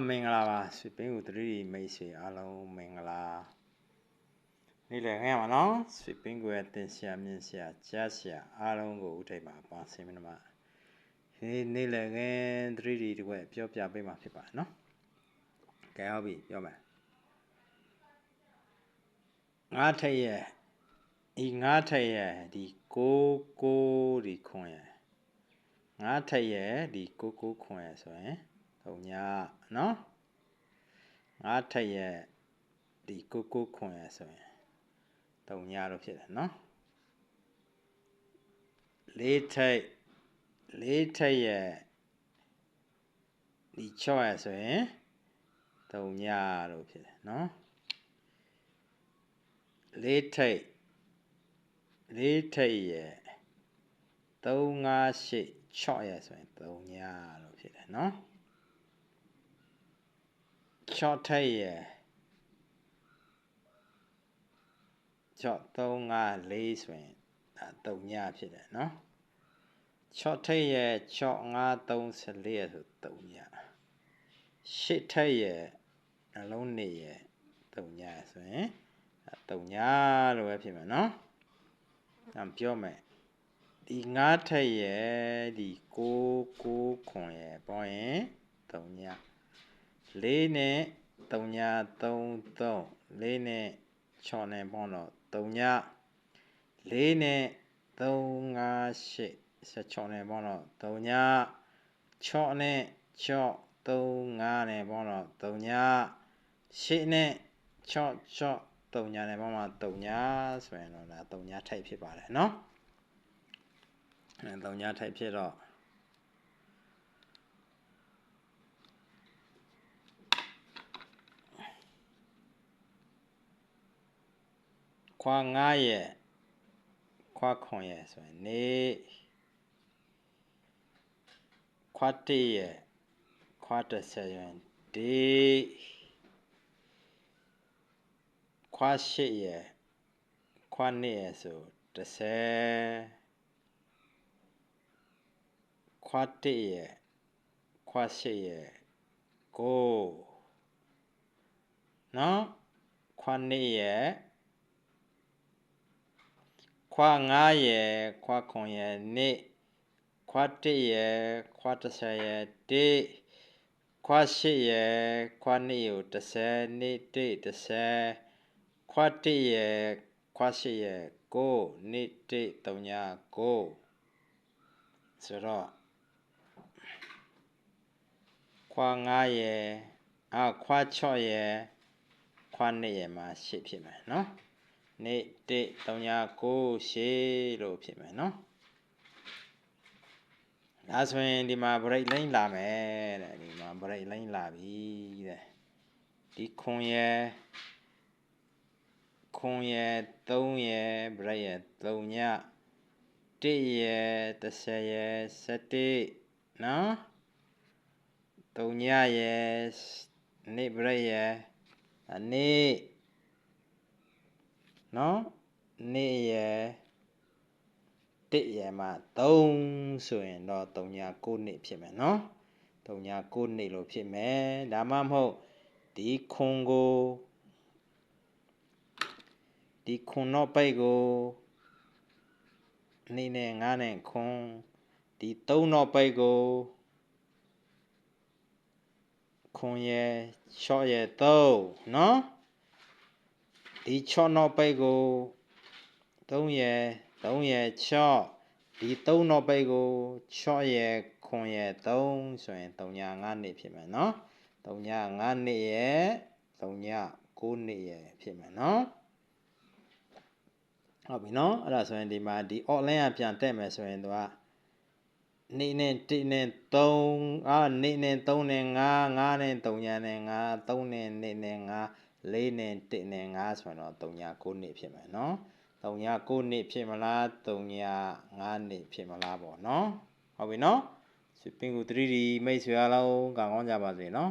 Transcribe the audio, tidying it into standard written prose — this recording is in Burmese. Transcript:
မင်္ဂလာပါဆွေပင်းကိုတတိမိတ်ဆွေအားလုံးမင်္ဂလာနေ့လည်ခင်းရပါနော်ဆွေပင်းကိုရဲ့တင်ဆရာမြင့်ဆရာကြားဆရာအားလုံးကိုဥထိပ်မှာပါဆင်းမနမဒီနေ့လည်ခင်းတတိတကွက်ပြောပြပေးမှာဖြစ်ပါနော်ကဲဟုတ်ပြီပြောမယ်ငါထက်ရဲ့ဒီငါထက်ရဲ့ဒီကိုဒီခွန်ရဲ့ငါထက်ရဲ့ဒီကိုခွန်ရဲ့ဆိုရင်တုံညာနော်ငါထက်ရဲ့ဒီကိုခွန်ရဲ့ဆိုရင်တုံညာလို့ဖြစ်တယ်နော်လေးထက်ရဲ့ဒီ6ရဲ့ဆိုရင်တုံညာလို့ဖြစ်တယ်နော်လေးထက်ရဲ့358ရဲ့ဆိုရင်တုံညာလို့ဖြစ်တယ်နော်6ထက်ရဲ့354ဆိုရင်တုံညာဖြစ်တယ်နော်6ထက်ရဲ့6534ရဲ့ဆိုတုံညာ8ထက်ရဲ့နှလုံးနေရဲ့တုံညာဆိုရင်တုံညာလို့ပဲဖြစ်မှာနော်ပြောမယ်ဒီ9ထက်ရဲ့ဒီ6ခွန်ရဲ့ပေါင်းရင်တုံညာ4နဲ့တုံညာ33 4နဲ့6နဲ့ပေါင်းတော့တုံညာ4နဲ့358 16နဲ့ပေါင်းတော့တုံညာ6နဲ့35နဲ့ပေါင်းတော့တုံညာ8နဲ့6တုံညာနဲ့ပေါင်းတော့တုံညာဆိုရင်တော့ဒါတုံညာထိုက်ဖြစ်ပါတယ်နော်တုံညာထိုက်ဖြစ်တော့ခွာ9ရဲ့ခွာ9ရဲ့ဆိုရင်နေခွာ1ရဲ့ခွာ10ရင်ဒီခွာ8ရဲ့ခွာ2ရဲ့ဆို10ခွာ1ရဲ့ခွာ8ရဲ့9နော်ခွာ2ရဲ့ခွာ9ရဲ့ခွာ9ရဲ့နေ့ခွာ1ရဲ့ခွာ10ရဲ့တေခွာ8ရဲ့ခွာ2ကို10နေ့တေ10ခွာ1ရဲ့ခွာ8ရဲ့9နေ့တေ3ည9ဆိုတော့ခွာ9ရဲ့ခွာ6ရဲ့ခွာ2ရဲ့မှာ8ဖြစ်မယ်နော်နေ့တေ3ည9ရှေးလို့ဖြစ်မယ်နော်ဒါဆိုရင်ဒီမှာ break line လာမယ်တဲ့ဒီမှာ break line လာပြီတဲ့ဒီခွန်ရယ်3ရယ် break ရယ်3ည1ရယ်10ရယ်17နော်3ညရယ်နေ့ break ရယ်နေ့နော်နေ့ရယ်1ရယ်မှာ3ဆိုရင်တော့3ည9နှစ်ဖြစ်မယ်နော်3ည9နှစ်လို့ဖြစ်မယ်ဒါမှမဟုတ်ဒီခွန်ကိုဒီခွန်တော့ပိတ်ကိုနေ့နဲ့9နဲ့ခွန်ဒီ3တော့ပိတ်ကိုခွန်ရယ်6ရယ်3နော်ဒီ6တော့ပိတ်ကို3ရယ်6ဒီ3တော့ပိတ်ကို6ရယ်ခွန်ရယ်3ဆိုရင်3ည9နှစ်ဖြစ်မယ်နော်3ည9နှစ်ရယ်3ည9နှစ်ရယ်ဖြစ်မယ်နော်ဟုတ်ပြီနော်အဲ့ဒါဆိုရင်ဒီမှာဒီ online ကပြန်တက်မယ်ဆိုရင်သူကနေ့နဲ့1နဲ့3နေ့နဲ့3နဲ့5 5နဲ့3ညနဲ့5 3နဲ့နေ့နဲ့5 4နဲ့1နဲ့5ဆိုတော့3ည9နှစ်ဖြစ်မယ်နော်3ည9နှစ်ဖြစ်မလား3ည9နှစ်ဖြစ်မလားပေါ့နော်ဟုတ်ပြီနော်ပင်ကို3D မိတ်ဆွေအားလုံးကောင်းကြပါစေနော်